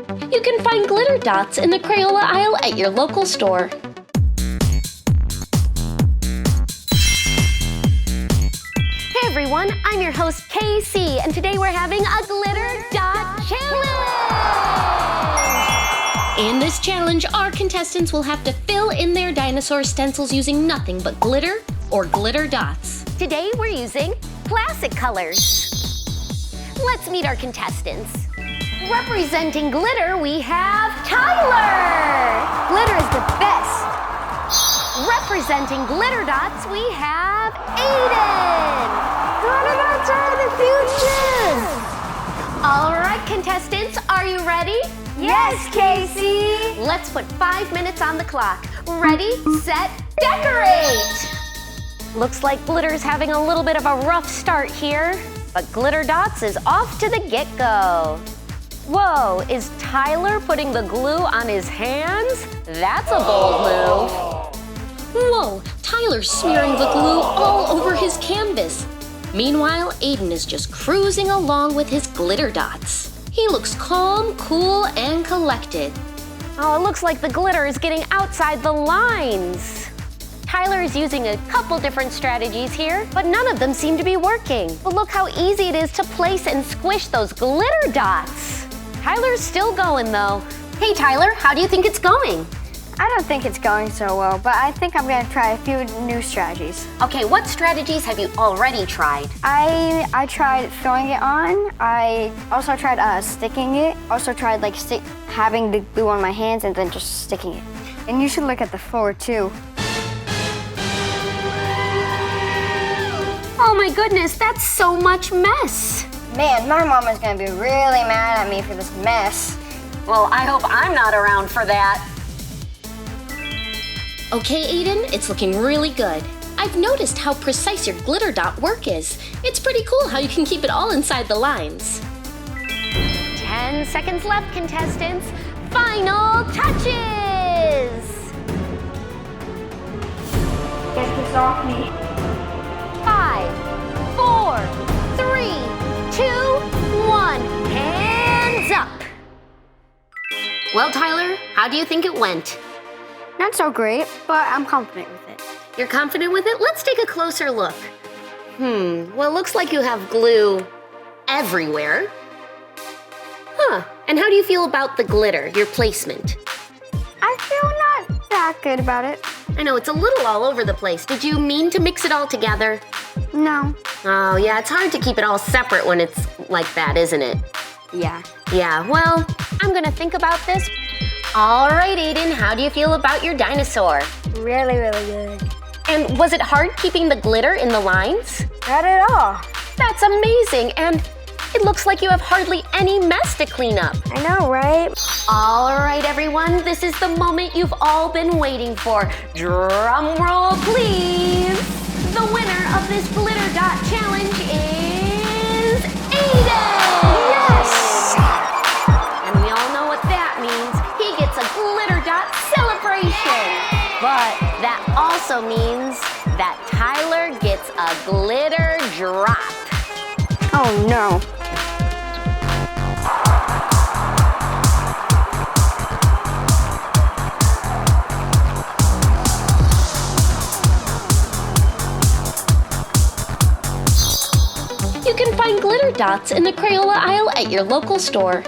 You can find glitter dots in the Crayola aisle at your local store. Hey everyone, I'm your host Casey, and today we're having a glitter dot challenge! In this challenge, our contestants will have to fill in their dinosaur stencils using nothing but glitter or glitter dots. Today we're using classic colors. Let's meet our contestants. Representing glitter, we have Tyler! Glitter is the best! Representing glitter dots, we have Aiden! Glitter dots are the future! All right, contestants, are you ready? Yes, Casey! Let's put 5 minutes on the clock. Ready, set, decorate! Looks like Glitter's having a little bit of a rough start here, but Glitter Dots is off to the get-go. Whoa, is Tyler putting the glue on his hands? That's a bold move. Whoa, Tyler's smearing the glue all over his canvas. Meanwhile, Aiden is just cruising along with his glitter dots. He looks calm, cool, and collected. Oh, it looks like the glitter is getting outside the lines. Tyler is using a couple different strategies here, but none of them seem to be working. But look how easy it is to place and squish those glitter dots. Tyler's still going though. Hey Tyler, how do you think it's going? I don't think it's going so well, but I think I'm going to try a few new strategies. Okay, what strategies have you already tried? I tried throwing it on. I also tried sticking it. Also tried having the glue on my hands and then just sticking it. And you should look at the floor too. Oh my goodness, that's so much mess. Man, my mom is going to be really mad at me for this mess. Well, I hope I'm not around for that. Okay, Aiden, it's looking really good. I've noticed how precise your glitter dot work is. It's pretty cool how you can keep it all inside the lines. 10 seconds left, contestants. Final touches! Get this off me. 5, 4, 3, 2, 1. Hands up! Well, Tyler, how do you think it went? Not so great, but I'm confident with it. You're confident with it? Let's take a closer look. Well, it looks like you have glue everywhere. And how do you feel about the glitter, your placement? I feel not that good about it. I know, it's a little all over the place. Did you mean to mix it all together? No. Oh, yeah, it's hard to keep it all separate when it's like that, isn't it? Yeah. Yeah, well, I'm gonna think about this. All right, Aiden, how do you feel about your dinosaur? Really, really good. And was it hard keeping the glitter in the lines? Not at all. That's amazing, and it looks like you have hardly any mess to clean up. I know, right? All right, everyone, this is the moment you've all been waiting for. Drum roll, please. The winner of this glitter dot challenge is Aiden! Yes! And we all know what that means. He gets a glitter dot celebration. But that also means that Tyler gets a glitter drop. Oh, no. You can find glitter dots in the Crayola aisle at your local store.